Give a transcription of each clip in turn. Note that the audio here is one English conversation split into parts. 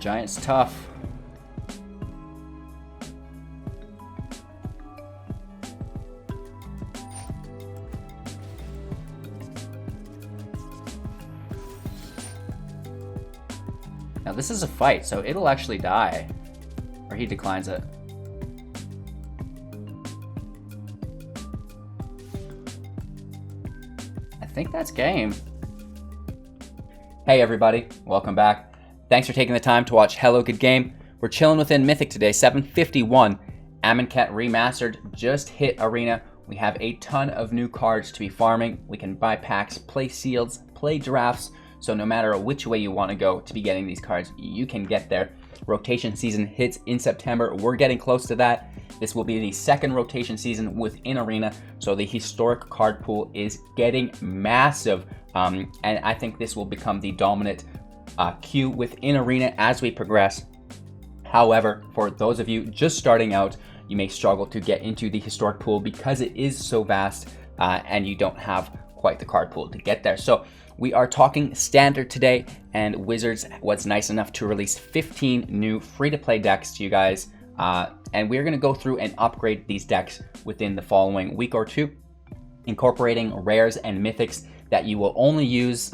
Giant's tough. Now this is a fight, so it'll actually die. Or he declines it. I think that's game. Hey everybody, welcome back. Thanks for taking the time to watch Hello Good Game. We're chilling within Mythic today, 751. Amonkhet Remastered just hit Arena. We have a ton of new cards to be farming. We can buy packs, play seals, play drafts. So no matter which way you want to go to be getting these cards, you can get there. Rotation season hits in September. We're getting close to that. This will be the second rotation season within Arena. So the historic card pool is getting massive. And I think this will become the dominant queue within Arena as we progress. However, for those of you just starting out, you may struggle to get into the historic pool because it is so vast and you don't have quite the card pool to get there. So we are talking standard today, and Wizards was nice enough to release 15 new free-to-play decks to you guys. And we're going to go through and upgrade these decks within the following week or two, incorporating rares and mythics that you will only use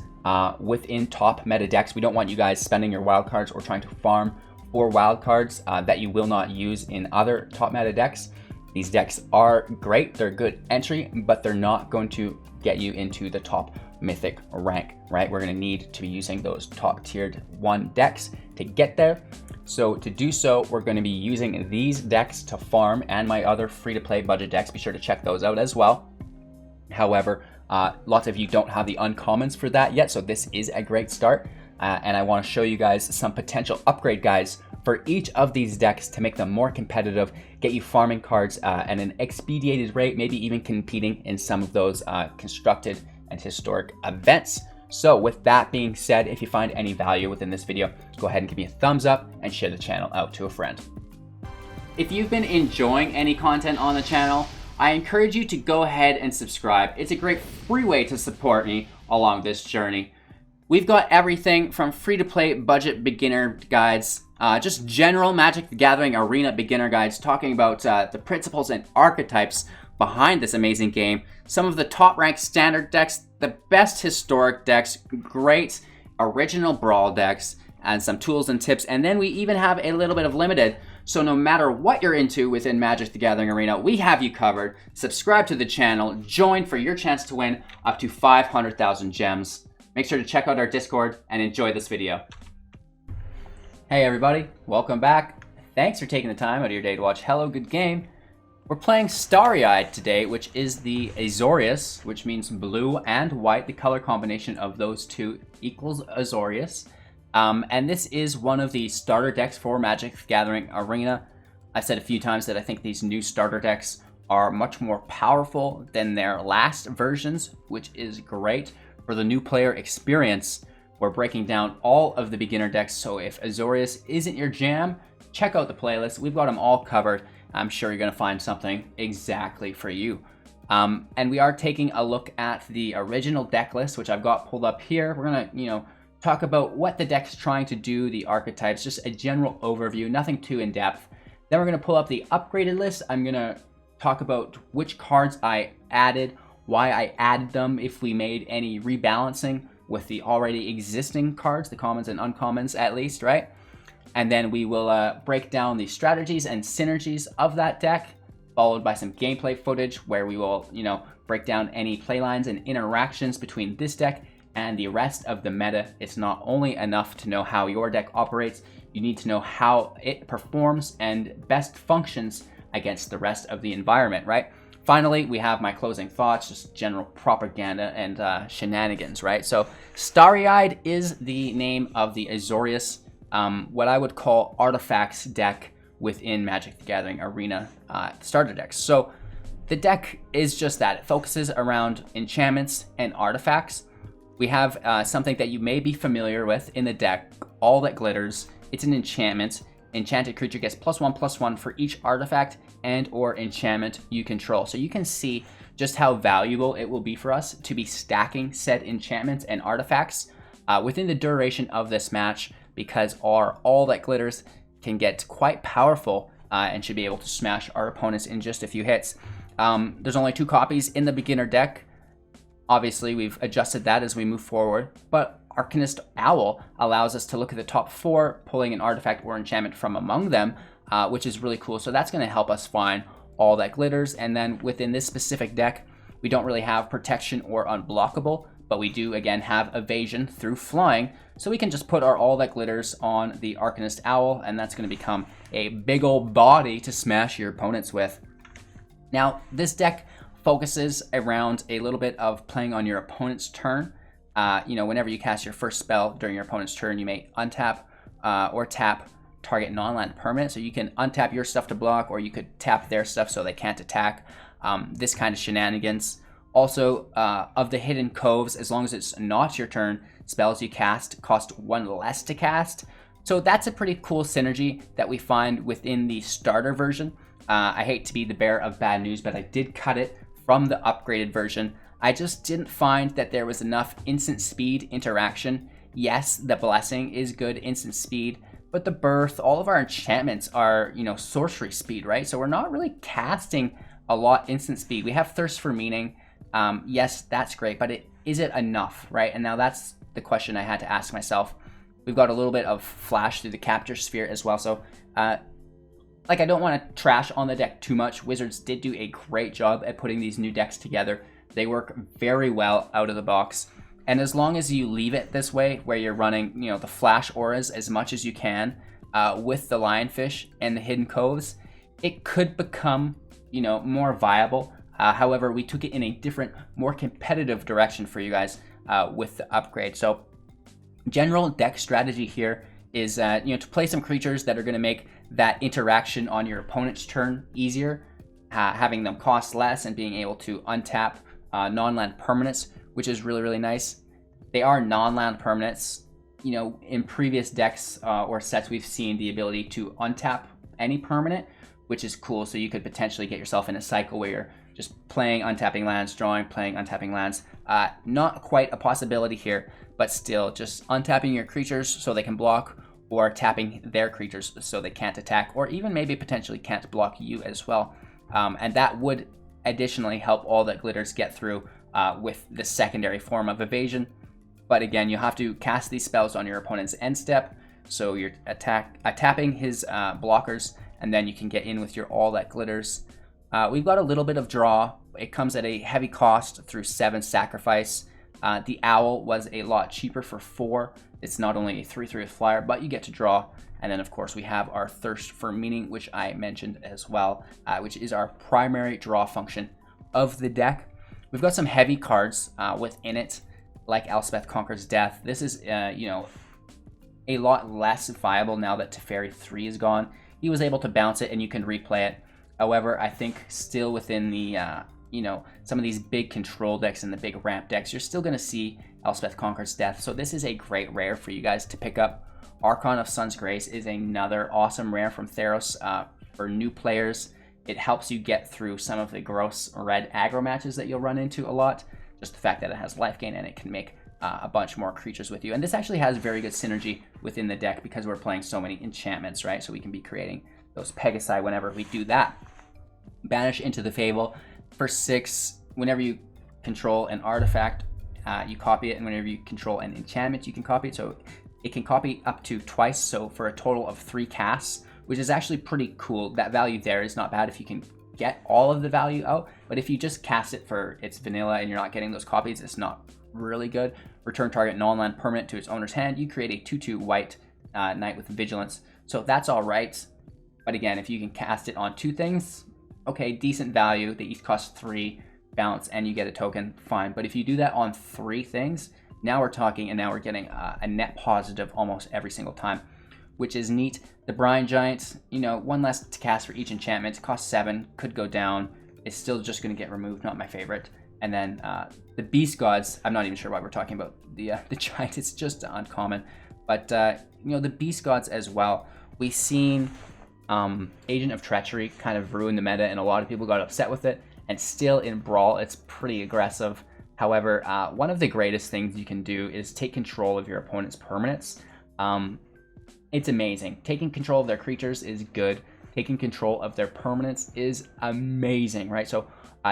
within top meta decks. We don't want you guys spending your wildcards or trying to farm for wildcards that you will not use in other top meta decks. These decks are great, they're good entry, but they're not going to get you into the top mythic rank, right? We're going to need to be using those top tiered 1 decks to get there. So to do so, we're going to be using these decks to farm and my other free-to-play budget decks. Be sure to check those out as well. However, lots of you don't have the uncommons for that yet, so this is a great start. And I want to show you guys some potential upgrade guides for each of these decks to make them more competitive, get you farming cards at an expedited rate, maybe even competing in some of those constructed and historic events. So with that being said, if you find any value within this video, go ahead and give me a thumbs up and share the channel out to a friend. If you've been enjoying any content on the channel, I encourage you to go ahead and subscribe. It's a great free way to support me along this journey. We've got everything from free-to-play budget beginner guides, just general Magic the Gathering Arena beginner guides talking about the principles and archetypes behind this amazing game, some of the top ranked standard decks, the best historic decks, great original brawl decks, and some tools and tips. And then we even have a little bit of limited. So no matter what you're into within Magic the Gathering Arena, we have you covered. Subscribe to the channel, join for your chance to win up to 500,000 gems. Make sure to check out our Discord and enjoy this video. Hey everybody, welcome back. Thanks for taking the time out of your day to watch Hello Good Game. We're playing Starry Eyed today, which is the Azorius, which means blue and white. The color combination of those two equals Azorius. And this is one of the starter decks for Magic the Gathering Arena. I've said a few times that I think these new starter decks are much more powerful than their last versions, which is great for the new player experience. We're breaking down all of the beginner decks, so if Azorius isn't your jam, check out the playlist. We've got them all covered. I'm sure you're going to find something exactly for you. And we are taking a look at the original deck list, which I've got pulled up here. We're going to, talk about what the deck's trying to do, the archetypes, just a general overview, nothing too in-depth. Then we're going to pull up the upgraded list. I'm going to talk about which cards I added, why I added them, if we made any rebalancing with the already existing cards, the commons and uncommons at least, right? And then we will break down the strategies and synergies of that deck, followed by some gameplay footage where we will, break down any playlines and interactions between this deck and the rest of the meta. It's not only enough to know how your deck operates, you need to know how it performs and best functions against the rest of the environment, right? Finally, we have my closing thoughts, just general propaganda and shenanigans, right? So Starry Eyed is the name of the Azorius, what I would call artifacts deck within Magic the Gathering Arena starter decks. So the deck is just that. It focuses around enchantments and artifacts. We have something that you may be familiar with in the deck, All That Glitters. It's an enchantment. Enchanted creature gets +1/+1 for each artifact and or enchantment you control. So you can see just how valuable it will be for us to be stacking said enchantments and artifacts within the duration of this match. because our All That Glitters can get quite powerful and should be able to smash our opponents in just a few hits. There's only 2 copies in the beginner deck. Obviously, we've adjusted that as we move forward, but Arcanist Owl allows us to look at the top 4, pulling an artifact or enchantment from among them, which is really cool. So that's going to help us find All That Glitters. And then within this specific deck, we don't really have protection or unblockable, but we do again have evasion through flying. So we can just put our All That Glitters on the Arcanist Owl, and that's going to become a big old body to smash your opponents with. Now, this deck focuses around a little bit of playing on your opponent's turn. Whenever you cast your first spell during your opponent's turn, you may untap or tap target non-land permanent. So you can untap your stuff to block, or you could tap their stuff so they can't attack. This kind of shenanigans. Also, of the hidden coves, as long as it's not your turn, spells you cast cost 1 less to cast. So that's a pretty cool synergy that we find within the starter version. I hate to be the bearer of bad news, but I did cut it from the upgraded version. I just didn't find that there was enough instant speed interaction. Yes, the Blessing is good instant speed, but the Birth, all of our enchantments are, sorcery speed, right? So we're not really casting a lot instant speed. We have Thirst for Meaning. Yes, that's great, but is it enough, right? And now that's the question I had to ask myself. We've got a little bit of flash through the Capture Sphere as well, so I don't want to trash on the deck too much. Wizards did do a great job at putting these new decks together. They work very well out of the box. And as long as you leave it this way, where you're running, the flash auras as much as you can with the Lionfish and the Hidden Coves, it could become, more viable. However, we took it in a different, more competitive direction for you guys with the upgrade. So general deck strategy here is to play some creatures that are going to make that interaction on your opponent's turn easier, having them cost less and being able to untap non-land permanents, which is really, really nice. They are non-land permanents. In previous decks or sets, we've seen the ability to untap any permanent, which is cool. So you could potentially get yourself in a cycle where you're just playing, untapping lands, drawing, playing, untapping lands. Not quite a possibility here, but still just untapping your creatures so they can block, or tapping their creatures so they can't attack, or even maybe potentially can't block you as well. And that would additionally help All That Glitters get through with the secondary form of evasion. But again, you have to cast these spells on your opponent's end step, so you're tapping his blockers, and then you can get in with your All That Glitters. We've got a little bit of draw. It comes at a heavy cost through 7 sacrifice. The Owl was a lot cheaper for 4. It's not only a 3/3 with flyer, but you get to draw. And then, of course, we have our Thirst for Meaning, which I mentioned as well, which is our primary draw function of the deck. We've got some heavy cards within it, like Elspeth Conquers Death. This is, a lot less viable now that Teferi 3 is gone. He was able to bounce it, and you can replay it. However, I think still within the, some of these big control decks and the big ramp decks, you're still going to see Elspeth Conquers Death. So this is a great rare for you guys to pick up. Archon of Sun's Grace is another awesome rare from Theros for new players. It helps you get through some of the gross red aggro matches that you'll run into a lot. Just the fact that it has life gain and it can make a bunch more creatures with you. And this actually has very good synergy within the deck because we're playing so many enchantments, right? So we can be creating those Pegasi whenever we do that. Banish into the Fable. For 6, whenever you control an artifact, you copy it, and whenever you control an enchantment, you can copy it. So it can copy up to twice, so for a total of 3 casts, which is actually pretty cool. That value there is not bad if you can get all of the value out, but if you just cast it for its vanilla and you're not getting those copies, it's not really good. Return target non-land permanent to its owner's hand. You create a 2/2 white knight with vigilance. So that's all right. But again, if you can cast it on 2 things, okay, decent value. They each cost 3 bounce and you get a token, fine. But if you do that on 3 things, now we're talking, and now we're getting a net positive almost every single time, which is neat. The Brine Giant, 1 less to cast for each enchantment. It costs 7, could go down. It's still just going to get removed, not my favorite. And then the Beast Gods, I'm not even sure why we're talking about the Giant. It's just uncommon. But, the Beast Gods as well. We've seen Agent of Treachery kind of ruin the meta, and a lot of people got upset with it. And still in Brawl, it's pretty aggressive. However, one of the greatest things you can do is take control of your opponent's permanents. It's amazing. Taking control of their creatures is good. Taking control of their permanents is amazing, right? So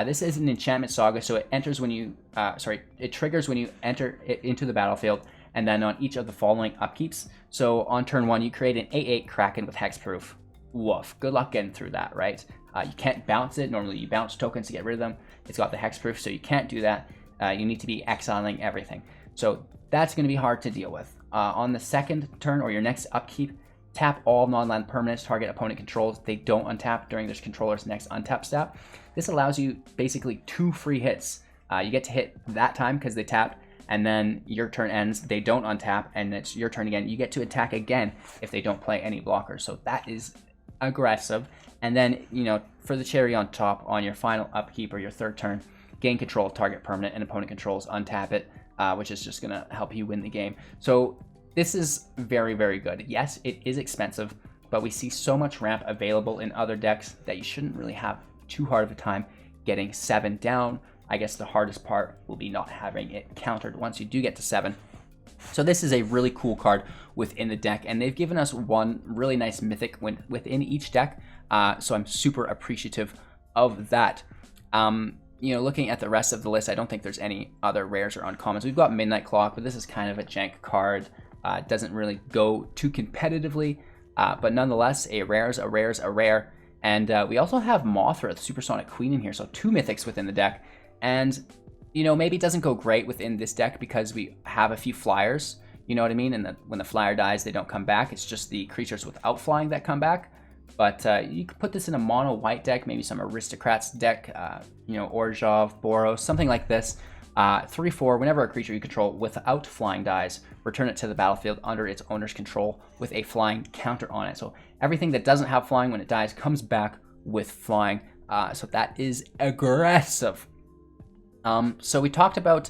this is an enchantment saga, so it enters when you, it triggers when you enter it into the battlefield, and then on each of the following upkeeps. So on turn 1, you create an 8/8 Kraken with hexproof. Woof. Good luck getting through that, right? You can't bounce it. Normally you bounce tokens to get rid of them. It's got the hexproof, so you can't do that. You need to be exiling everything. So that's going to be hard to deal with. On the second turn, or your next upkeep, tap all non-land permanents target opponent controls. They don't untap during this controller's next untap step. This allows you basically 2 free hits. You get to hit that time because they tapped, and then your turn ends, they don't untap, and it's your turn again. You get to attack again if they don't play any blockers. So that is aggressive. And then, you know, for the cherry on top, on your final upkeep or your third turn, gain control of target permanent and opponent controls, untap it, which is just going to help you win the game. So this is very, very good. Yes, it is expensive, but we see so much ramp available in other decks that you shouldn't really have too hard of a time getting 7 down. I guess the hardest part will be not having it countered once you do get to 7. So this is a really cool card within the deck, and they've given us one really nice mythic within each deck. So I'm super appreciative of that. You know, looking at the rest of the list, I don't think there's any other rares or uncommons. We've got Midnight Clock, but this is kind of a jank card. Doesn't really go too competitively, but nonetheless, a rare is a rare is a rare. And we also have Mothra, the Supersonic Queen, in here, so 2 mythics within the deck. And, you know, maybe it doesn't go great within this deck because we have a few flyers, you know what I mean? And when the flyer dies, they don't come back. It's just the creatures without flying that come back. But you could put this in a mono white deck, maybe some Aristocrats deck, you know, Orzhov, Boros, something like this. 3/4, whenever a creature you control without flying dies, return it to the battlefield under its owner's control with a flying counter on it. So everything that doesn't have flying when it dies comes back with flying. So that is aggressive. So we talked about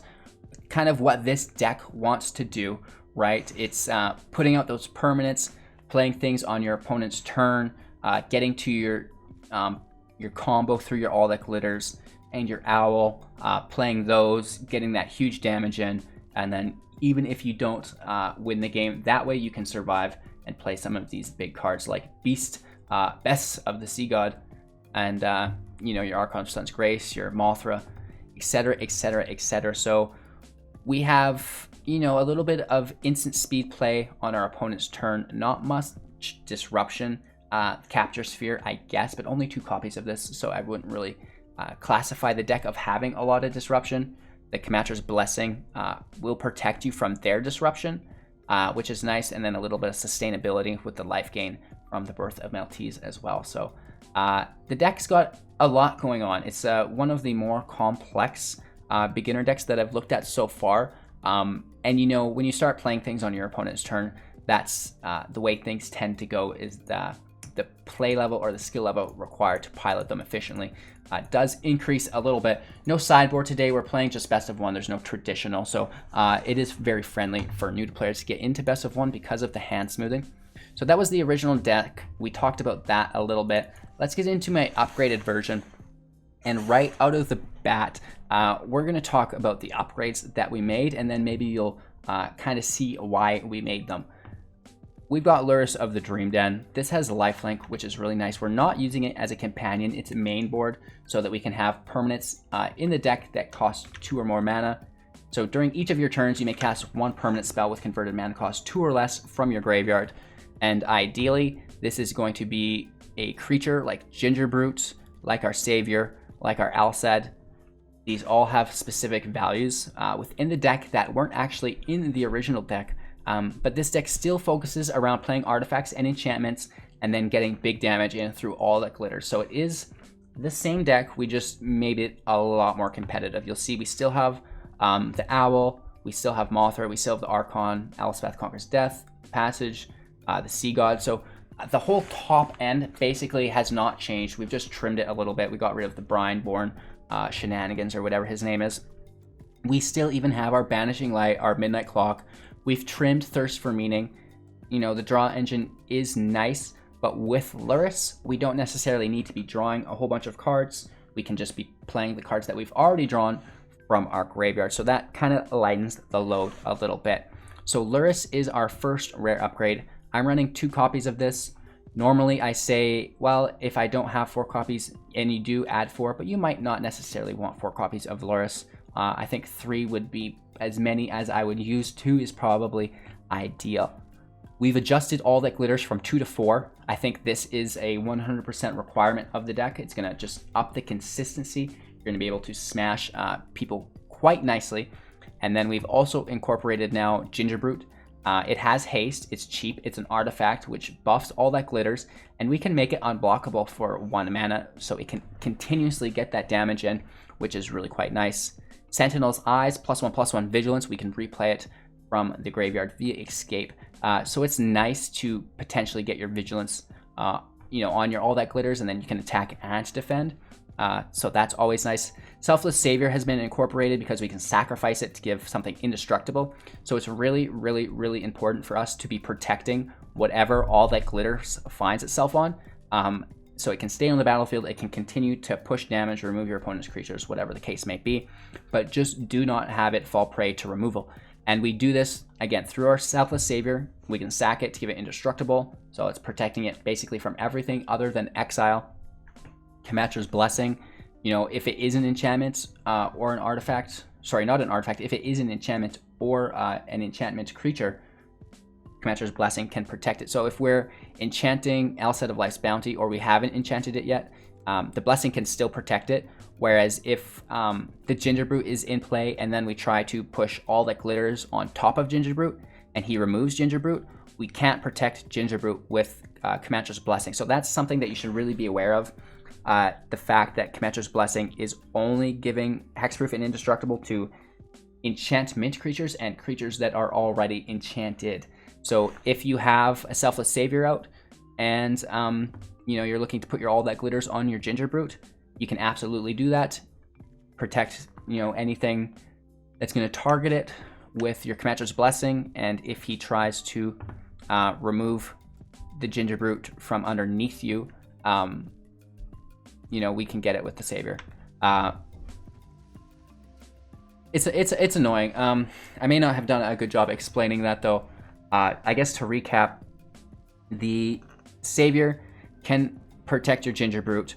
kind of what this deck wants to do, right? It's putting out those permanents, playing things on your opponent's turn, getting to your combo through your All That Glitters and your Owl, playing those, getting that huge damage in, and then even if you don't win the game, that way you can survive and play some of these big cards like Beast, Bess of the Sea God, and you know, your Archon Sun's Grace, your Mothra, etc., etc., etc. So we have, you know, a little bit of instant speed play on our opponent's turn, not much disruption. Capture Sphere, I guess, but only 2 copies of this, so I wouldn't really classify the deck of having a lot of disruption. The Karametra's Blessing will protect you from their disruption, which is nice, and then a little bit of sustainability with the life gain from the Birth of Maltese as well. So the deck's got a lot going on. It's one of the more complex beginner decks that I've looked at so far. And you know, when you start playing things on your opponent's turn, that's the way things tend to go, is the play level or the skill level required to pilot them efficiently does increase a little bit. No sideboard today. We're playing just best of 1. There's no traditional, so it is very friendly for new players to get into best of 1 because of the hand smoothing. So that was the original deck. We talked about that a little bit. Let's get into my upgraded version. And right out of the bat, we're going to talk about the upgrades that we made, and then maybe you'll kind of see why we made them. We've got Lurrus of the Dream Den. This has lifelink, which is really nice. We're not using it as a companion. It's a main board so that we can have permanents in the deck that cost 2 or more mana. So during each of your turns, you may cast 1 permanent spell with converted mana cost 2 or less from your graveyard. And ideally, this is going to be a creature like Ginger Brute, like our Savior, like our Alced. These all have specific values within the deck that weren't actually in the original deck. But this deck still focuses around playing artifacts and enchantments and then getting big damage in through All That Glitters. So it is the same deck, we just made it a lot more competitive. You'll see we still have the Owl, we still have Mothra, we still have the Archon, Elspeth Conquers Death, Passage, the Sea God. So the whole top end basically has not changed. We've just trimmed it a little bit. We got rid of the Brineborn shenanigans or whatever his name is. We still even have our Banishing Light, our Midnight Clock. We've trimmed Thirst for Meaning. You know, the draw engine is nice, but with Lurrus, we don't necessarily need to be drawing a whole bunch of cards. We can just be playing the cards that we've already drawn from our graveyard. So that kind of lightens the load a little bit. So Lurrus is our first rare upgrade. I'm running 2 copies of this. Normally I say, well, if I don't have 4 copies and you do add 4, but you might not necessarily want 4 copies of Lurrus. I think 3 would be as many as I would use. 2 is probably ideal. We've adjusted all that glitters from 2 to 4. I think this is a 100% requirement of the deck. It's going to just up the consistency. You're going to be able to smash people quite nicely. And then we've also incorporated now Gingerbrute. It has haste, it's cheap, it's an artifact which buffs all that glitters, and we can make it unblockable for 1 mana, so it can continuously get that damage in, which is really quite nice. Sentinel's Eyes, +1/+1 Vigilance, we can replay it from the graveyard via Escape. So it's nice to potentially get your Vigilance on your all that glitters, and then you can attack and defend. So that's always nice. Selfless Savior has been incorporated because we can sacrifice it to give something indestructible. So it's really, really, really important for us to be protecting whatever all that glitters finds itself on. So it can stay on the battlefield, it can continue to push damage, remove your opponent's creatures, whatever the case may be, but just do not have it fall prey to removal. And we do this, again, through our Selfless Savior. We can sack it to give it indestructible, so it's protecting it basically from everything other than exile. Karametra's Blessing, if it is an enchantment or an artifact, sorry, not an artifact, if it is an enchantment or an enchantment creature, Karametra's Blessing can protect it. So if we're enchanting Outset of Life's Bounty or we haven't enchanted it yet, the Blessing can still protect it. Whereas if the Gingerbrute is in play and then we try to push all that glitters on top of Gingerbrute and he removes Gingerbrute, we can't protect Gingerbrute with Karametra's Blessing. So that's something that you should really be aware of. The fact that Karametra's Blessing is only giving hexproof and indestructible to enchantment creatures and creatures that are already enchanted. So if you have a Selfless Savior out and you're looking to put your all that glitters on your Gingerbrute, you can absolutely do that. Protect anything that's going to target it with your Karametra's Blessing, and if he tries to remove the Gingerbrute from underneath you, we can get it with the Savior. It's annoying. I may not have done a good job explaining that though. I guess to recap, the Savior can protect your Gingerbrute,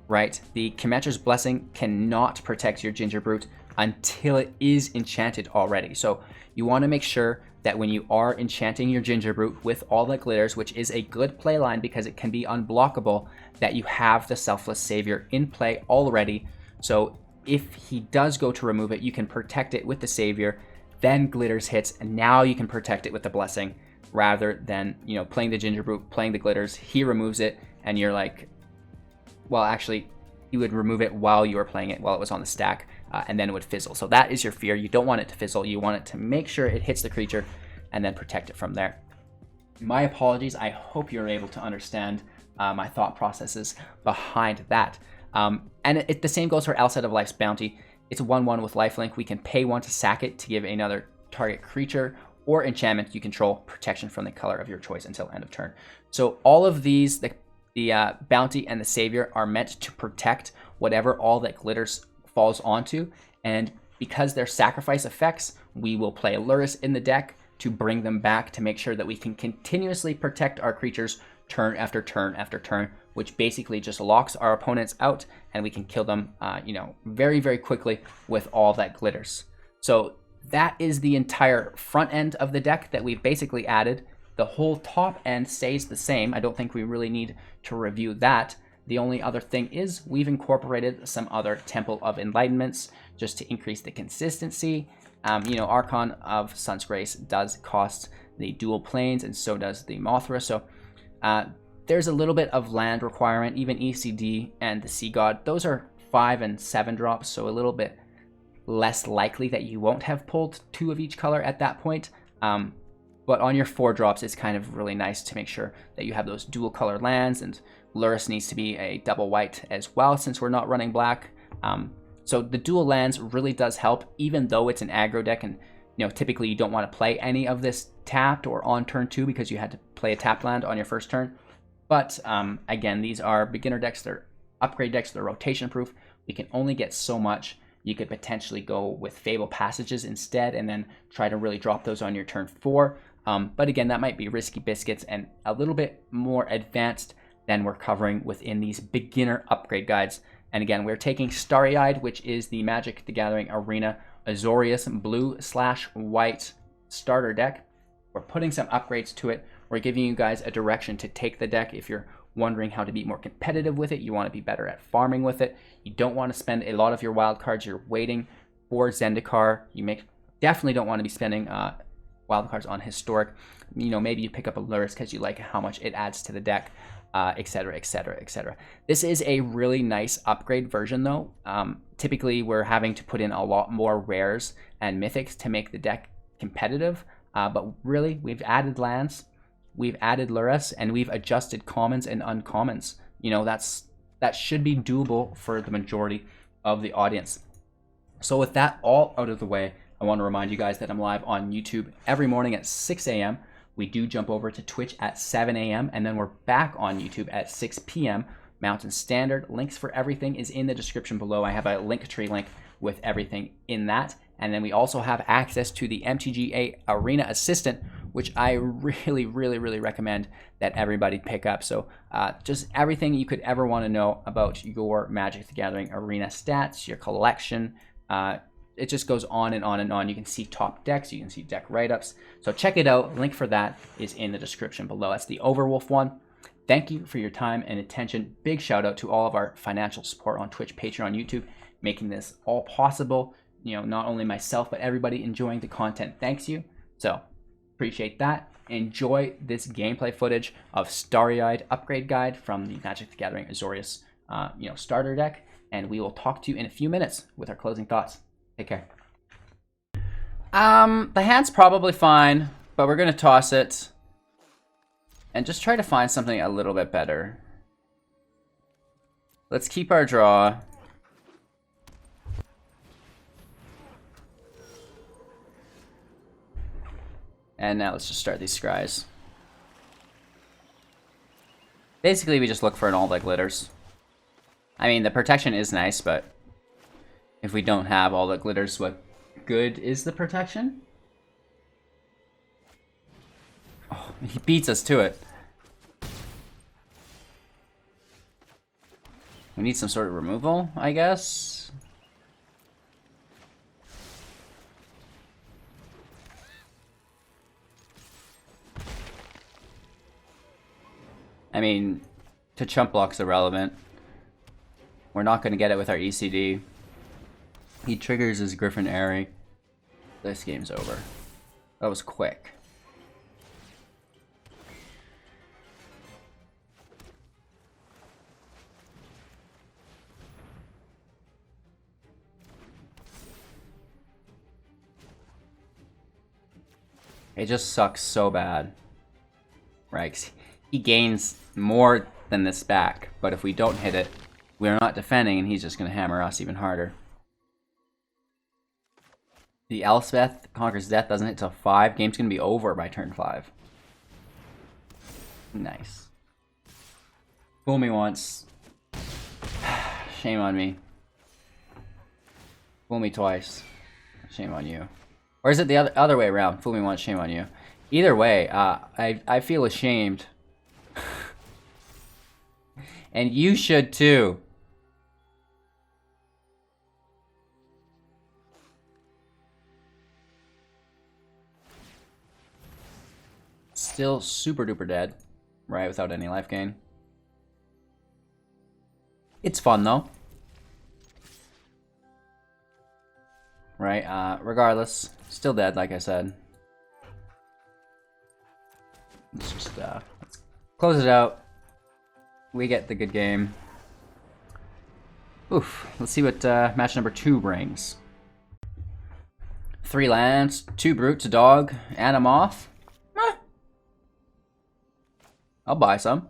right? The Karametra's Blessing cannot protect your Gingerbrute until it is enchanted already. So you want to make sure that when you are enchanting your Gingerbrute with all that glitters, which is a good play line because it can be unblockable, that you have the Selfless Savior in play already. So if he does go to remove it, you can protect it with the Savior, then glitters hits, and now you can protect it with the Blessing, rather than playing the Gingerbrute, playing the glitters, he removes it, and you're like, well, actually, you would remove it while you were playing it, while it was on the stack, and then it would fizzle. So that is your fear. You don't want it to fizzle. You want it to make sure it hits the creature and then protect it from there. My apologies. I hope you're able to understand my thought processes behind that. And the same goes for Outset of Life's Bounty. It's a 1/1 with lifelink. We can pay 1 to sack it to give another target creature or enchantment you control protection from the color of your choice until end of turn. So all of these, the Bounty and the Savior, are meant to protect whatever all that glitters falls onto. And because they're sacrifice effects, we will play Lurrus in the deck to bring them back to make sure that we can continuously protect our creatures turn after turn after turn, which basically just locks our opponents out and we can kill them, very, very quickly with all that glitters. So that is the entire front end of the deck that we've basically added. The whole top end stays the same. I don't think we really need to review that. The only other thing is we've incorporated some other Temple of Enlightenments just to increase the consistency. Archon of Sun's Grace does cost the dual planes, and so does the Mothra. So there's a little bit of land requirement. Even ECD and the Sea God, those are 5 and 7 drops, so a little bit less likely that you won't have pulled 2 of each color at that point. But on your 4 drops, it's kind of really nice to make sure that you have those dual color lands, and Lurrus needs to be a double white as well since we're not running black. So the dual lands really does help, even though it's an aggro deck, and typically you don't want to play any of this tapped or on turn 2 because you had to play a tapped land on your first turn. But again, these are beginner decks, they're upgrade decks, they're rotation proof. We can only get so much. You could potentially go with Fable Passages instead and then try to really drop those on your turn 4. But again, that might be risky biscuits and a little bit more advanced than we're covering within these beginner upgrade guides. And again, we're taking Starry Eyed, which is the Magic the Gathering Arena Azorius blue/white starter deck. We're putting some upgrades to it. We're giving you guys a direction to take the deck if you're wondering how to be more competitive with it. You want to be better at farming with it. You don't want to spend a lot of your wild cards. You're waiting for Zendikar. Definitely don't want to be spending wild cards on historic. Maybe you pick up a Luris because you like how much it adds to the deck, etc., etc., etc. This is a really nice upgrade version, though. Typically, we're having to put in a lot more rares and mythics to make the deck competitive. But really, we've added lands, we've added Luris, and we've adjusted commons and uncommons. That should be doable for the majority of the audience. So with that all out of the way, I want to remind you guys that I'm live on YouTube every morning at 6 a.m. We do jump over to Twitch at 7 a.m. and then we're back on YouTube at 6 p.m. Mountain Standard. Links for everything is in the description below. I have a Linktree link with everything in that. And then we also have access to the MTG Arena Assistant, which I really, really, really recommend that everybody pick up. So just everything you could ever want to know about your Magic the Gathering Arena stats, your collection. It just goes on and on and on. You can see top decks, you can see deck write-ups. So check it out. Link for that is in the description below. That's the Overwolf one. Thank you for your time and attention. Big shout out to all of our financial support on Twitch, Patreon, YouTube, making this all possible. Not only myself, but everybody enjoying the content. Thanks you. So appreciate that. Enjoy this gameplay footage of Starry Eyed upgrade guide from the Magic the Gathering Azorius, starter deck. And we will talk to you in a few minutes with our closing thoughts. Take care. The hand's probably fine, but we're gonna toss it and just try to find something a little bit better. Let's keep our draw. And now let's just start these scries. Basically, we just look for an all that glitters. I mean, the protection is nice, but if we don't have all that glitters, what good is the protection? Oh, he beats us to it. We need some sort of removal, I guess. I mean, to chump block's irrelevant. We're not going to get it with our ECD. He triggers his Griffin Airy. This game's over. That was quick. It just sucks so bad. Right? 'Cause he gains more than this back, but if we don't hit it, we're not defending, and he's just going to hammer us even harder. The Elspeth Conquers Death doesn't hit till 5. Game's going to be over by turn 5. Nice. Fool me once. Shame on me. Fool me twice. Shame on you. Or is it the other way around? Fool me once, shame on you. Either way, I feel ashamed. And you should too. Still super duper dead, right? Without any life gain. It's fun though. Right, regardless, still dead, like I said. Let's just, let's close it out. We get the good game. Oof, let's see what match number 2 brings. 3 lands, 2 brute to dog, and a moth. I'll buy some.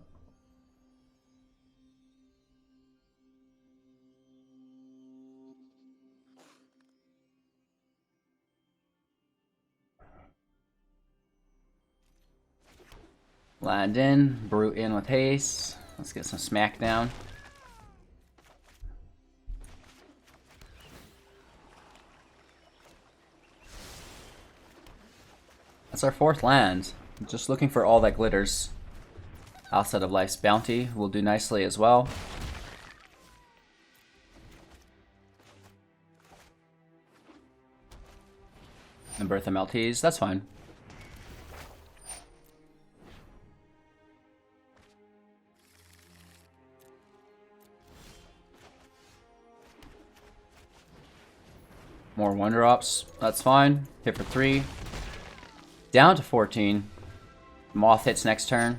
Land in, brute in with haste. Let's get some smackdown. That's our 4th land. Just looking for all that glitters. Outset of Life's Bounty will do nicely as well. And Birth of Meltes, that's fine. More 1-drops, that's fine. Hit for 3. Down to 14. Moth hits next turn.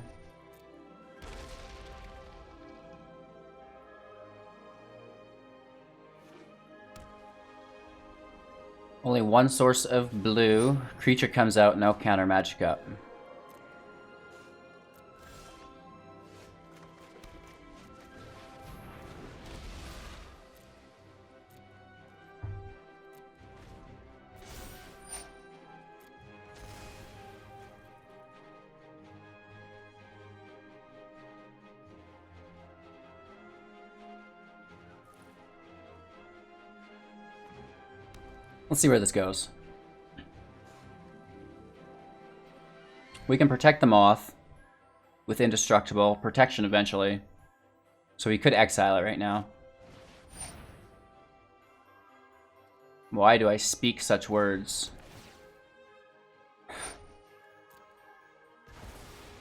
Only 1 source of blue. Creature comes out, no counter magic up. Let's see where this goes. We can protect the Moth with Indestructible protection eventually. So we could exile it right now. Why do I speak such words?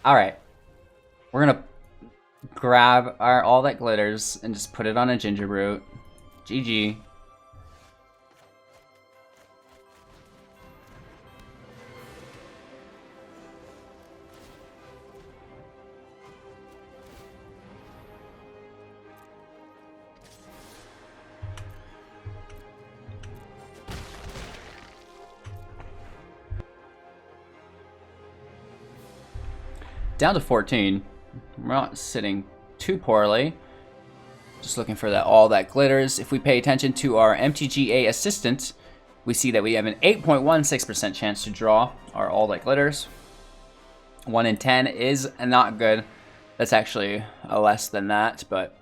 Alright. We're gonna grab our all that glitters and just put it on a ginger root. GG. Down to 14. We're not sitting too poorly. Just looking for that all that glitters. If we pay attention to our MTGA assistant, we see that we have an 8.16% chance to draw our all that glitters. 1 in 10 is not good. That's actually less than that, but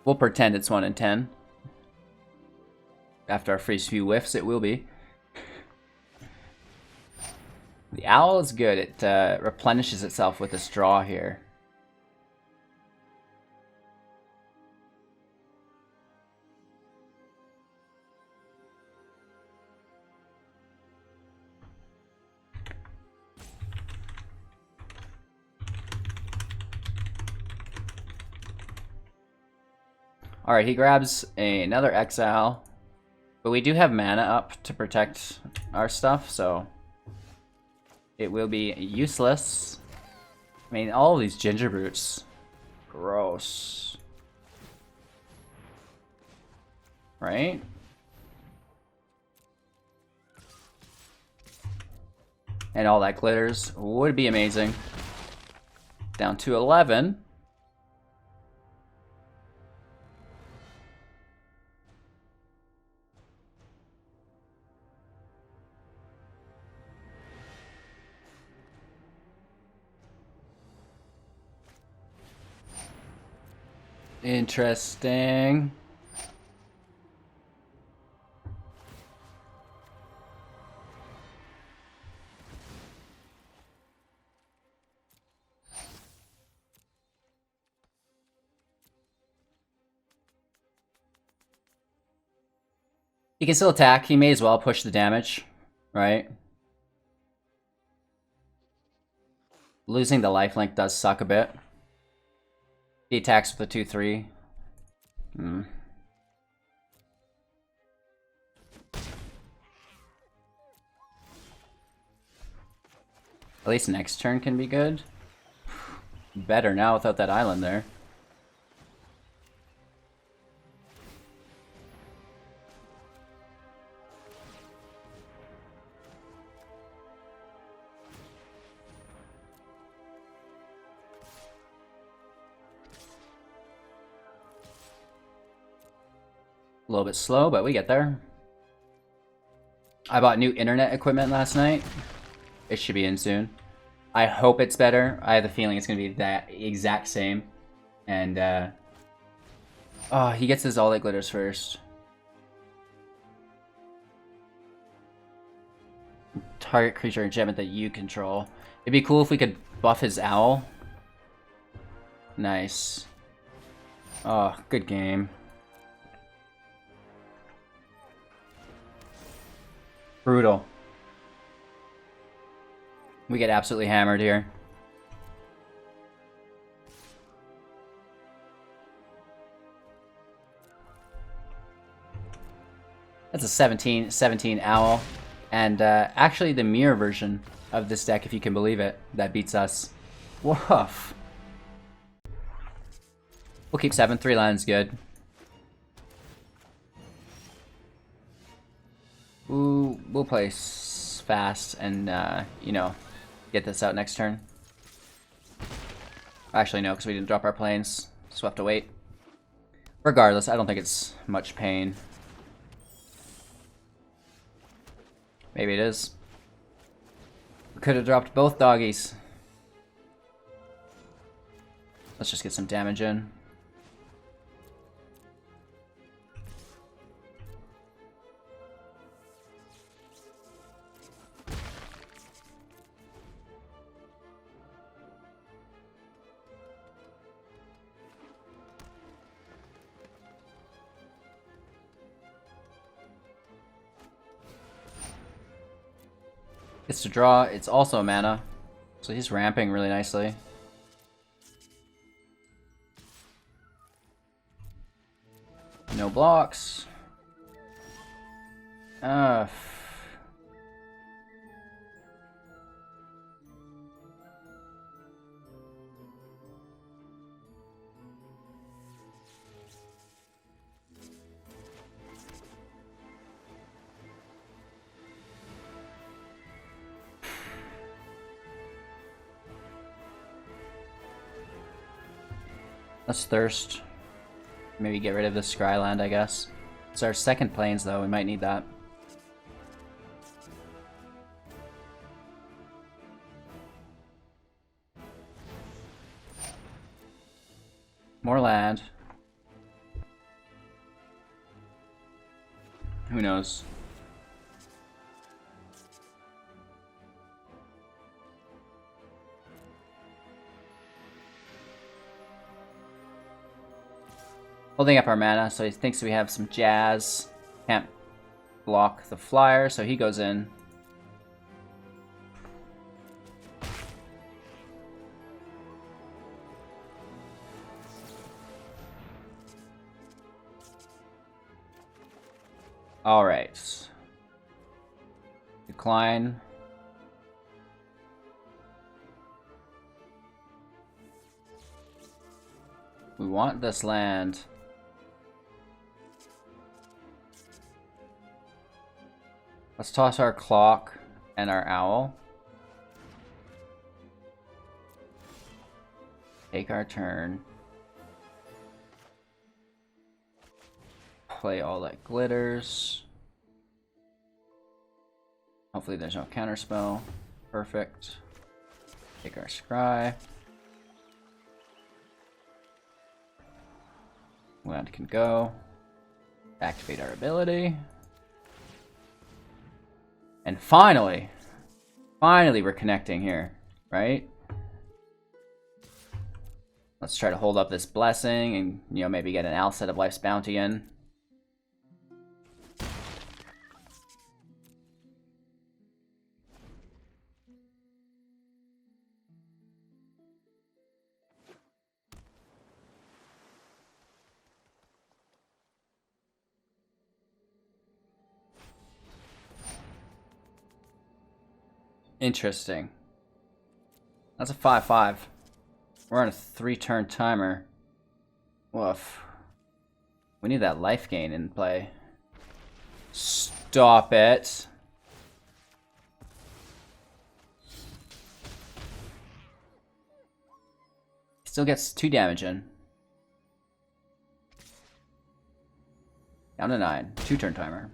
we'll pretend it's 1 in 10. After our first few whiffs, it will be. The owl is good. It replenishes itself with this draw here. Alright, he grabs another exile. But we do have mana up to protect our stuff, so it will be useless. I mean, all of these ginger roots. Gross. Right? And all that glitters would be amazing. Down to 11. Interesting. He can still attack. He may as well push the damage, right? Losing the lifelink does suck a bit. He attacks with a 2-3. At least next turn can be good. Better now without that island there. A little bit slow, but we get there. I bought new internet equipment last night. It should be in soon. I hope it's better. I have the feeling it's going to be that exact same. And, oh, he gets his all that glitters first. target creature enchantment that you control. It'd be cool if we could buff his owl. Nice. Oh, good game. Brutal. We get absolutely hammered here. That's a 17 owl. And actually the mirror version of this deck, if you can believe it, that beats us. Woof. We'll keep 7. 3 lands, good. Ooh, we'll play fast and, you know, get this out next turn. Actually, no, because we didn't drop our planes. So we'll have to wait. Regardless, I don't think it's much pain. Maybe it is. We could have dropped both doggies. Let's just get some damage in. Gets to draw. It's also a mana, so he's ramping really nicely. No blocks. Let's thirst. Maybe get rid of this Scryland, I guess. It's our second planes, though. We might need that. More land. Who knows? Holding up our mana, so he thinks we have some jazz. Can't block the flyer, so he goes in. Alright. Decline. We want this land. Let's toss our clock and our owl. Take our turn. Play all that glitters. Hopefully there's no counterspell. Perfect. Take our scry. Land can go. Activate our ability. And finally we're connecting here, right? Let's try to hold up this blessing and, you know, maybe get an Outset of Life's Bounty in. Interesting. That's a 5/5. We're on a 3-turn timer. Woof. We need that life gain in play. Stop it. Still gets 2 damage in. Down to 9. 2-turn timer.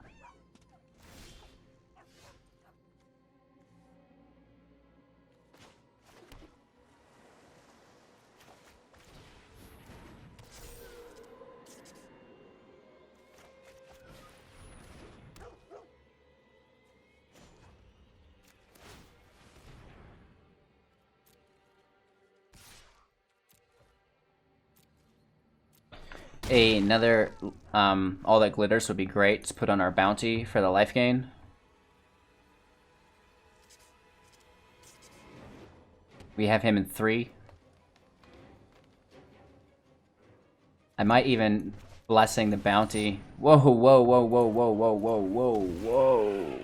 Another all that glitters would be great to put on our bounty for the life gain. We have him in 3. I might even blessing the bounty. Whoa, whoa, whoa, whoa, whoa, whoa, whoa, whoa, whoa.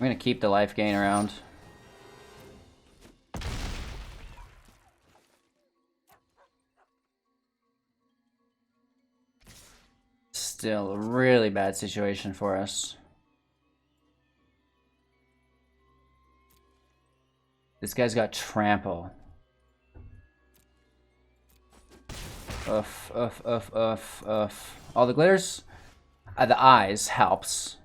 I'm gonna keep the life gain around. Still a really bad situation for us. This guy's got trample. Oof, oof, oof, oof, oof. All the glitters? The eyes helps.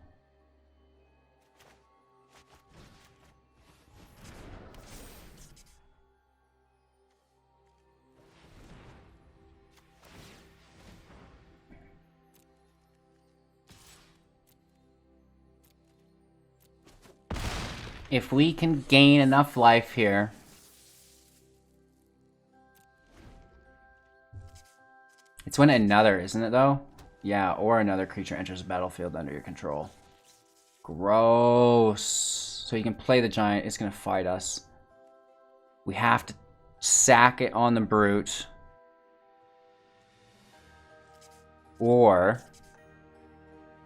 If we can gain enough life here. It's when another, isn't it though? Yeah, or another creature enters the battlefield under your control. Gross. So you can play the giant, it's gonna fight us. We have to sack it on the brute. Or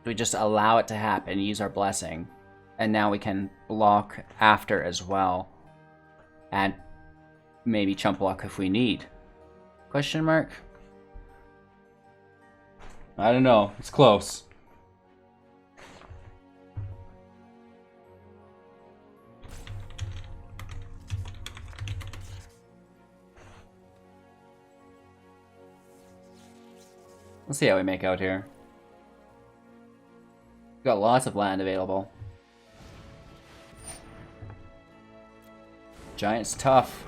do we just allow it to happen, use our blessing? And now we can block after as well. And maybe chump block if we need. Question mark? I don't know. It's close. Let's see how we make out here. We've got lots of land available. Giant's tough.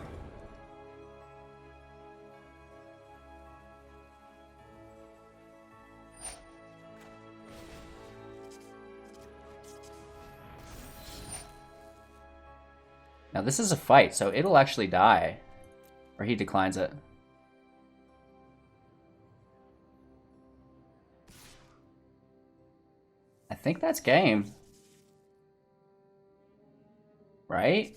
Now this is a fight, so it'll actually die. Or he declines it. I think that's game. Right?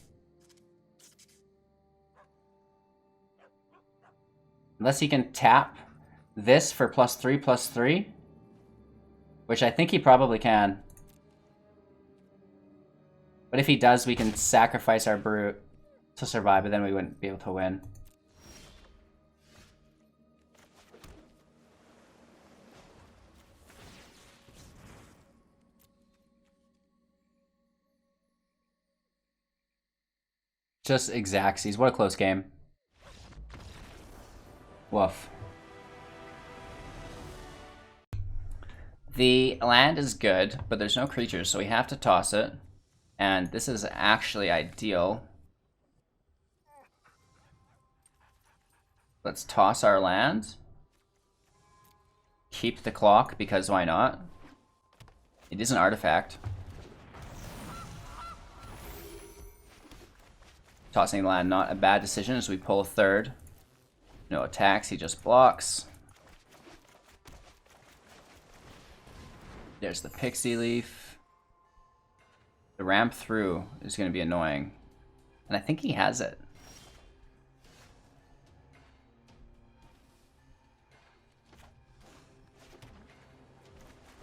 Unless he can tap this for +3/+3. Which I think he probably can. But if he does, we can sacrifice our brute to survive, but then we wouldn't be able to win. Just Xaxes. What a close game. Woof. The land is good, but there's no creatures, so we have to toss it. And this is actually ideal. Let's toss our land. Keep the clock, because why not? It is an artifact. Tossing the land, not a bad decision as we pull a third. No attacks, he just blocks. There's the pixie leaf. The ramp through is going to be annoying. And I think he has it.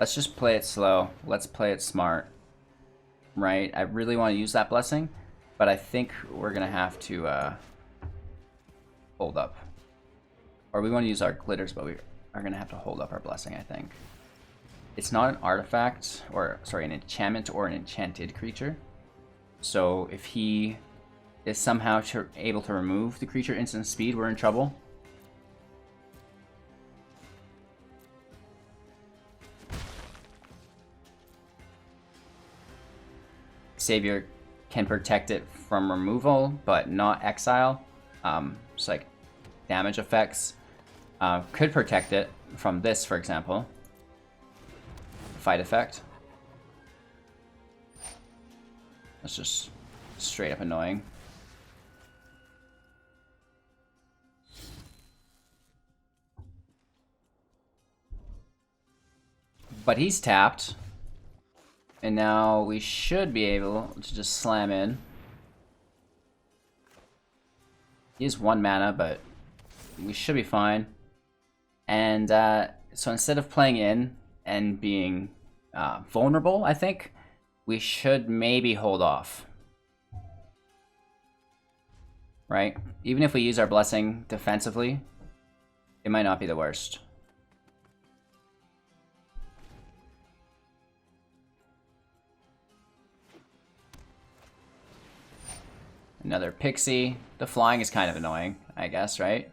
Let's just play it slow. Let's play it smart. Right? I really want to use that blessing, but I think we're going to have to hold up. Or we want to use our glitters, but we are going to have to hold up our blessing, I think. It's not an artifact, or sorry, an enchantment or an enchanted creature. So if he is somehow able to remove the creature instant speed, we're in trouble. Savior can protect it from removal, but not exile. So like, damage effects. Could protect it from this, for example. Fight effect. That's just straight up annoying. But he's tapped. And now we should be able to just slam in. He is 1 mana, but we should be fine. And so instead of playing in and being vulnerable, I think, we should maybe hold off. Right? Even if we use our blessing defensively, it might not be the worst. Another pixie. The flying is kind of annoying, I guess, right?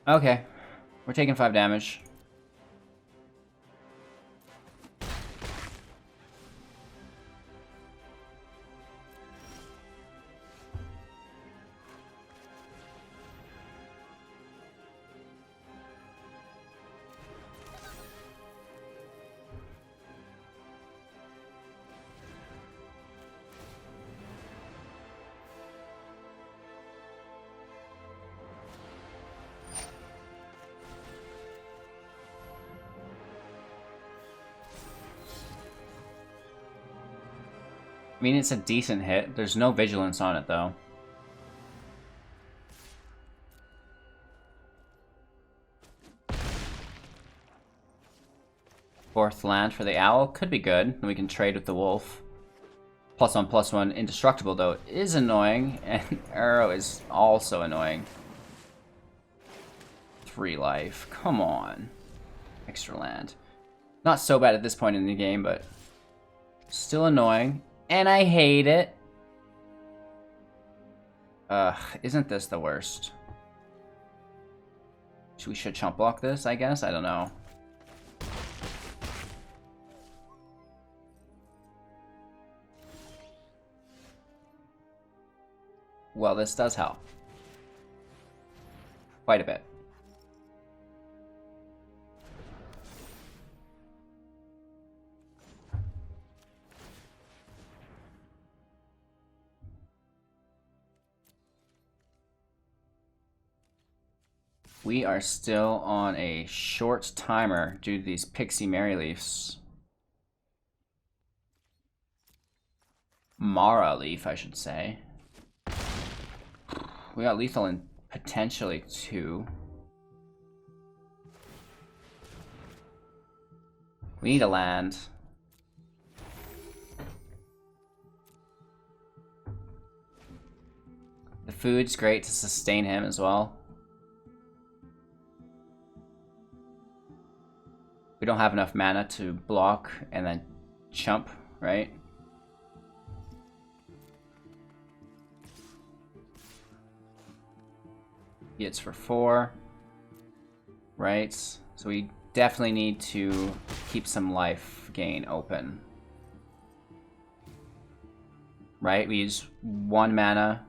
Okay. We're taking 5 damage. I mean, it's a decent hit. There's no vigilance on it, though. Fourth land for the owl could be good. Then we can trade with the wolf. +1/+1 indestructible, though, is annoying, and arrow is also annoying. 3 life. Come on. Extra land. Not so bad at this point in the game, but still annoying. And I hate it. Isn't this the worst? We should chump block this, I guess? I don't know. Well, this does help. Quite a bit. We are still on a short timer due to these Pixie Maryleafs. Mara Leaf, I should say. We got lethal in potentially 2. We need a land. The food's great to sustain him as well. We don't have enough mana to block and then chump, right? Hits for 4, right? So we definitely need to keep some life gain open. Right? We use 1 mana.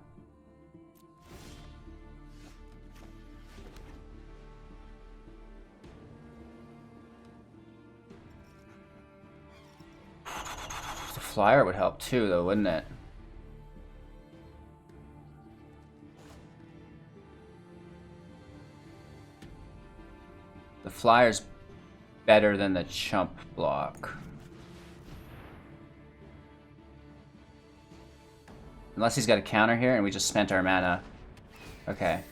The flyer would help too, though, wouldn't it? The flyer's better than the chump block. Unless he's got a counter here and we just spent our mana. Okay.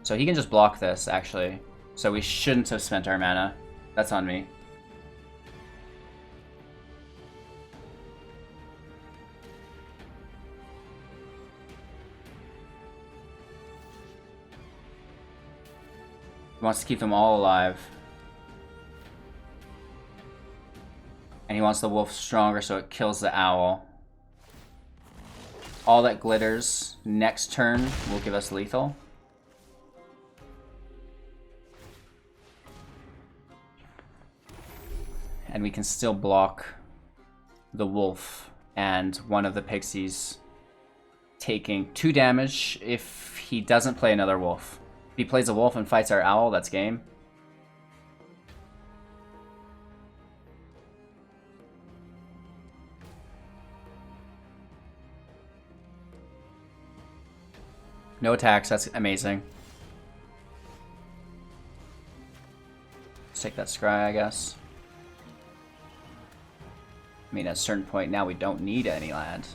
So he can just block this, actually. So we shouldn't have spent our mana. That's on me. Wants to keep them all alive. And he wants the wolf stronger so it kills the owl. All that glitters next turn will give us lethal. And we can still block the wolf and one of the pixies taking 2 damage if he doesn't play another wolf. If he plays a wolf and fights our owl, that's game. No attacks, that's amazing. Let's take that scry, I guess. I mean, at a certain point now we don't need any land.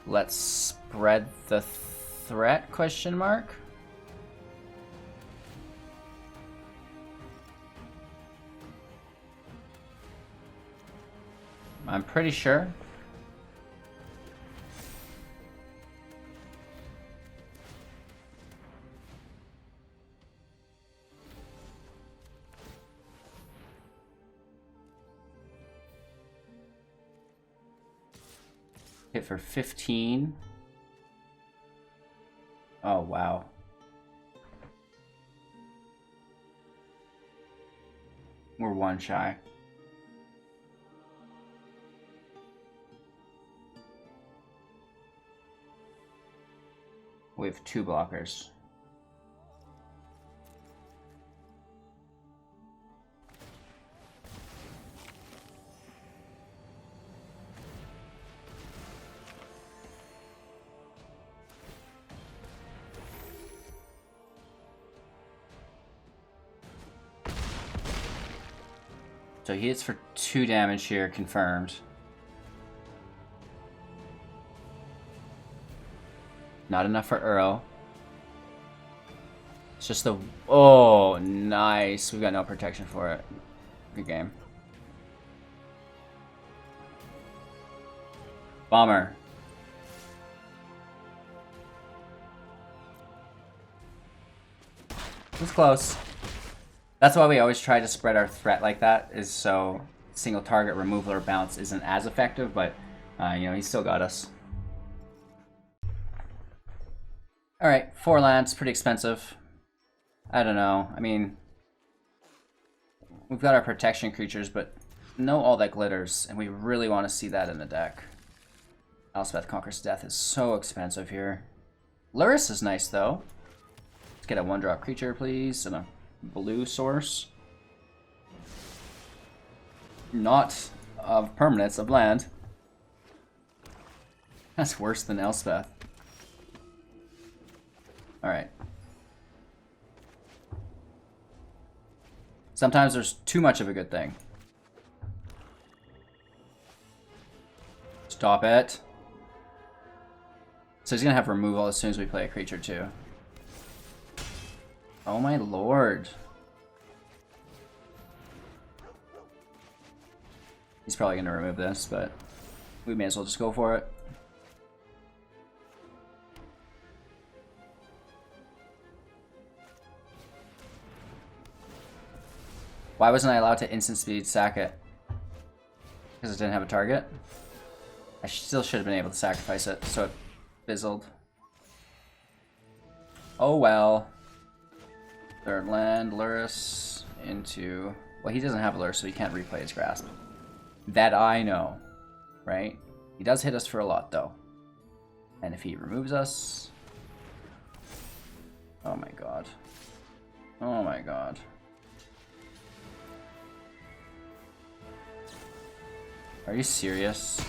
Let's spread the threat, question mark? I'm pretty sure. Hit for 15. Oh, wow. We're 1 shy. We have 2 blockers. So he hits for 2 damage here, confirmed. Not enough for Uro. It's just the... Oh, nice. We've got no protection for it. Good game. Bomber. It was close. That's why we always try to spread our threat like that, is so single target removal or bounce isn't as effective, but you know, he still got us. Alright, 4 lands, pretty expensive. I don't know, I mean, we've got our protection creatures, but no all that glitters, and we really want to see that in the deck. Elspeth Conquers Death is so expensive here. Luris is nice, though. Let's get a 1-drop creature, please, and a blue source. Not of permanence, of land. That's worse than Elspeth. Alright. Sometimes there's too much of a good thing. Stop it. So he's gonna have removal as soon as we play a creature too. Oh my lord. He's probably gonna remove this, but we may as well just go for it. Why wasn't I allowed to instant speed sack it? Because it didn't have a target? I still should have been able to sacrifice it, so it fizzled. Oh well. Third land, Luris into... Well, he doesn't have a Luris, so he can't replay his Grasp. That I know, right? He does hit us for a lot, though. And if he removes us... Oh my god. Oh my god. Are you serious?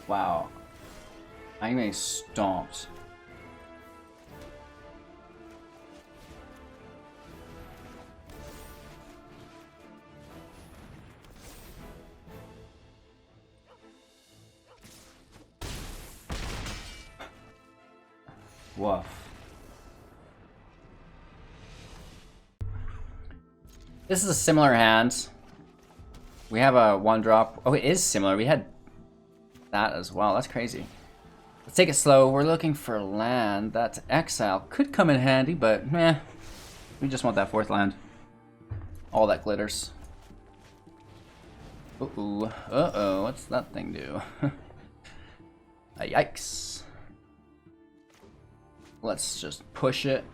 Wow. I'm getting stomped. Woof. This is a similar hand. We have a 1-drop. Oh, it is similar. We had that as well. That's crazy. Let's take it slow. We're looking for land. That exile could come in handy, but meh. We just want that 4th land. All that glitters. Uh-oh. Uh-oh. What's that thing do? Yikes. Let's just push it.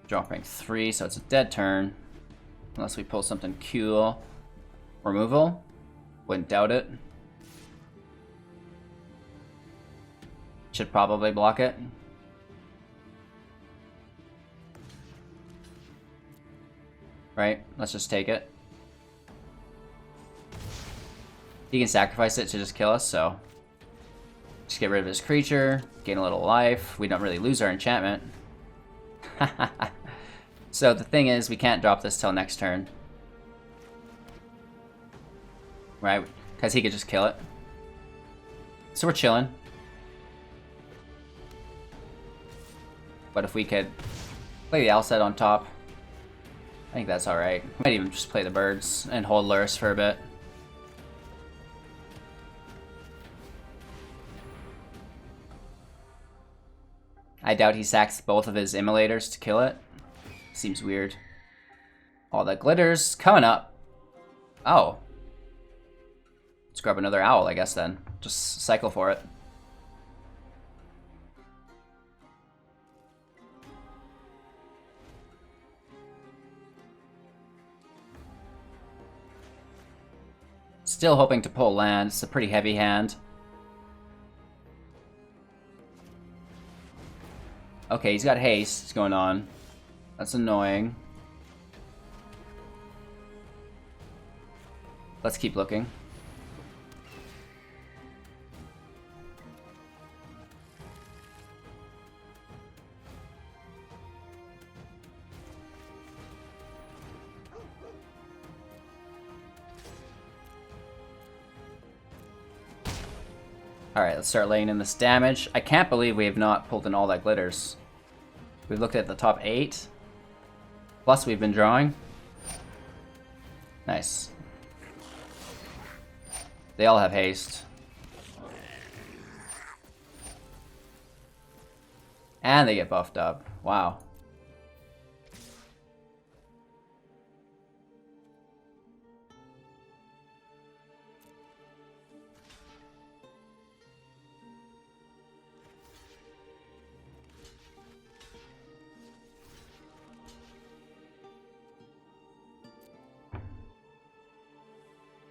Dropping 3, so it's a dead turn. Unless we pull something cool. Removal? Wouldn't doubt it. Should probably block it. Right? Let's just take it. He can sacrifice it to just kill us, so... Just get rid of his creature, gain a little life. We don't really lose our enchantment. So the thing is, we can't drop this till next turn. Right? Because he could just kill it. So we're chilling. But if we could play the Alset on top, I think that's alright. We might even just play the birds and hold Lurrus for a bit. I doubt he sacks both of his immolators to kill it. Seems weird. All that glitters coming up. Oh. Let's grab another owl, I guess, then. Just cycle for it. Still hoping to pull land. It's a pretty heavy hand. Okay, he's got haste going on. That's annoying. Let's keep looking. Alright, let's start laying in this damage. I can't believe we have not pulled in all that glitters. We've looked at the top 8. Plus we've been drawing. Nice. They all have haste. And they get buffed up. Wow.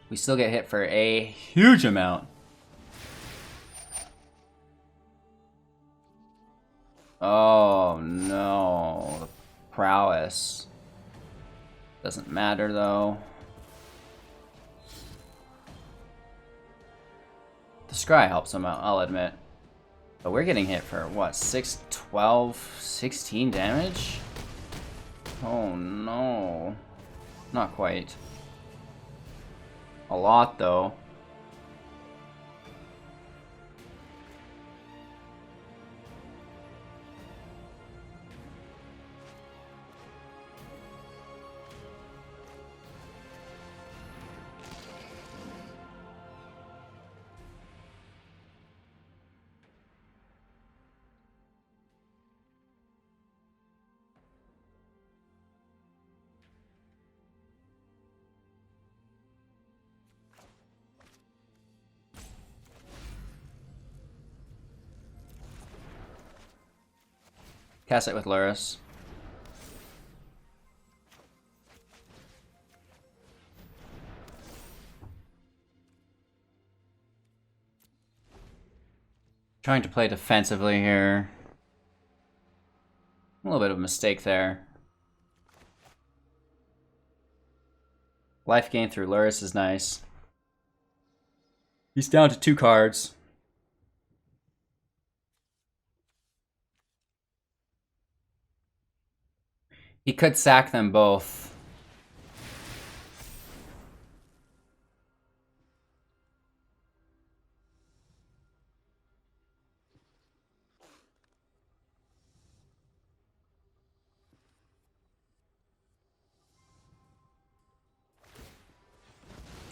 We still get hit for a huge amount. Oh no, the prowess. Doesn't matter though. The scry helps him out, I'll admit. But we're getting hit for what, 6, 12, 16 damage? Oh no. Not quite. A lot though. Cast it with Lurrus. Trying to play defensively here. A little bit of a mistake there. Life gain through Lurrus is nice. He's down to 2 cards. He could sack them both.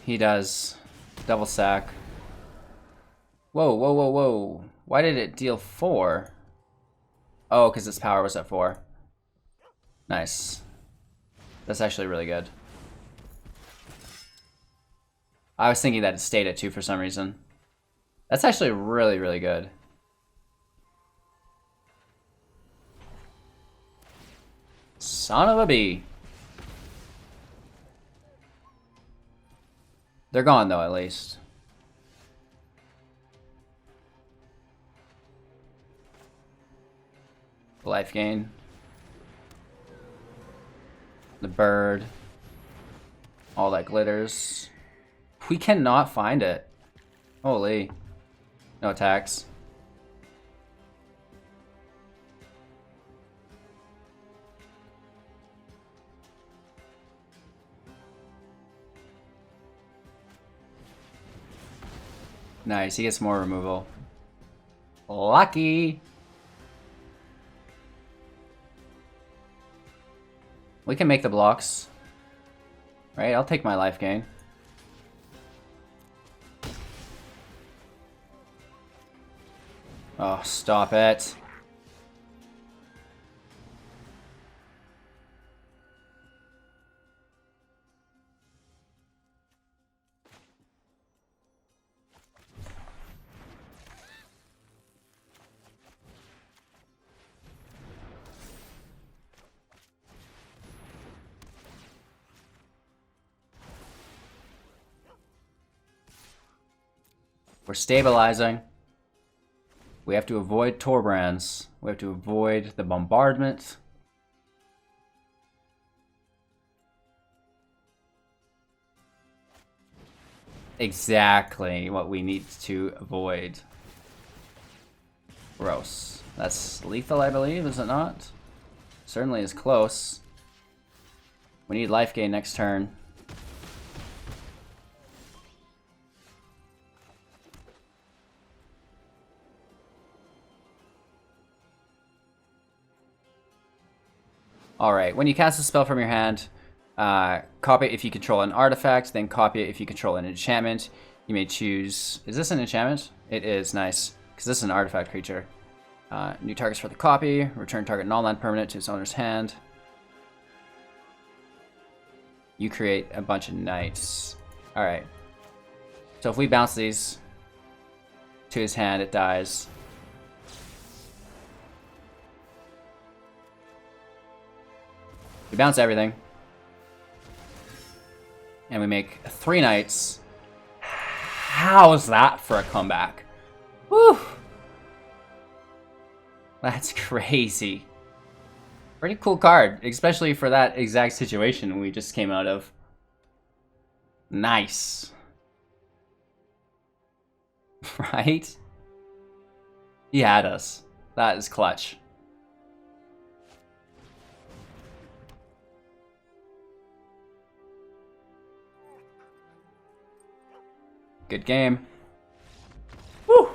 He does. Double sack. Whoa, whoa, whoa, whoa. Why did it deal 4? Oh, because its power was at 4. Nice. That's actually really good. I was thinking that it stayed at 2 for some reason. That's actually really, really good. Son of a bee. They're gone, though, at least. Life gain. The bird. All that glitters. We cannot find it. Holy. No attacks. Nice, he gets more removal. Lucky! We can make the blocks. Right, I'll take my life gain. Oh, stop it. We're stabilizing. We have to avoid Torbrands. We have to avoid the bombardment. Exactly what we need to avoid. Gross. That's lethal, I believe, is it not? Certainly is close. We need life gain next turn. Alright, when you cast a spell from your hand, copy it if you control an artifact, then copy it if you control an enchantment. You may choose... Is this an enchantment? It is, nice. Because this is an artifact creature. New targets for the copy. Return target non-land permanent to its owner's hand. You create a bunch of knights. Alright. So if we bounce these to his hand, it dies. We bounce everything. And we make 3 knights. How's that for a comeback? Woo! That's crazy. Pretty cool card, especially for that exact situation we just came out of. Nice. Right? He had us. That is clutch. Good game. Woo!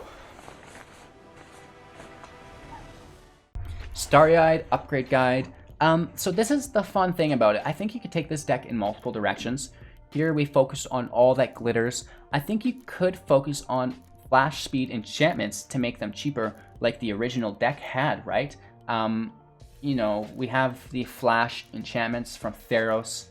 Starry Eyed upgrade guide. So this is the fun thing about it. I think you could take this deck in multiple directions. Here we focus on all that glitters. I think you could focus on flash speed enchantments to make them cheaper, like the original deck had, right? You know, we have the flash enchantments from Theros.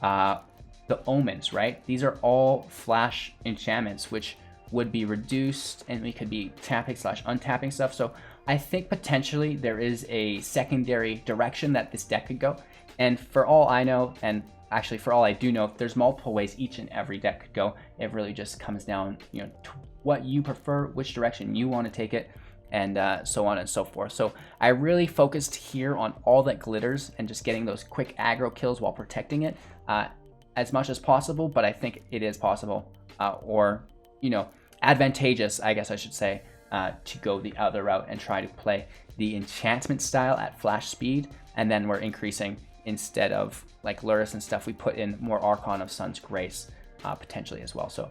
The omens, right? These are all flash enchantments, which would be reduced, and we could be tapping / untapping stuff. So I think potentially there is a secondary direction that this deck could go. And for all I know, and actually for all I do know, there's multiple ways each and every deck could go. It really just comes down, you know, to what you prefer, which direction you want to take it, and so on and so forth. So I really focused here on all that glitters and just getting those quick aggro kills while protecting it. As much as possible, but I think it is possible, or, you know, advantageous, I guess I should say, to go the other route and try to play the enchantment style at flash speed, and then we're increasing, instead of like Luris and stuff, we put in more Archon of Sun's Grace, potentially as well. So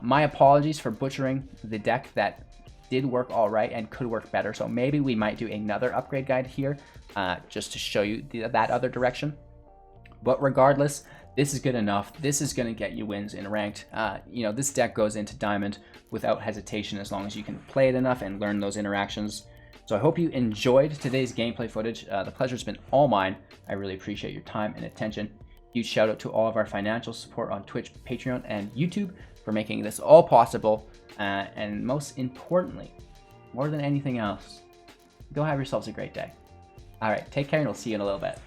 my apologies for butchering the deck that did work all right and could work better. So maybe we might do another upgrade guide here, just to show you that other direction. But regardless, This is good enough. This is going to get you wins in ranked. You know, this deck goes into Diamond without hesitation as long as you can play it enough and learn those interactions. So I hope you enjoyed today's gameplay footage. The pleasure's been all mine. I really appreciate your time and attention. Huge shout out to all of our financial support on Twitch, Patreon, and YouTube for making this all possible. And most importantly, more than anything else, go have yourselves a great day. All right, take care, and we'll see you in a little bit.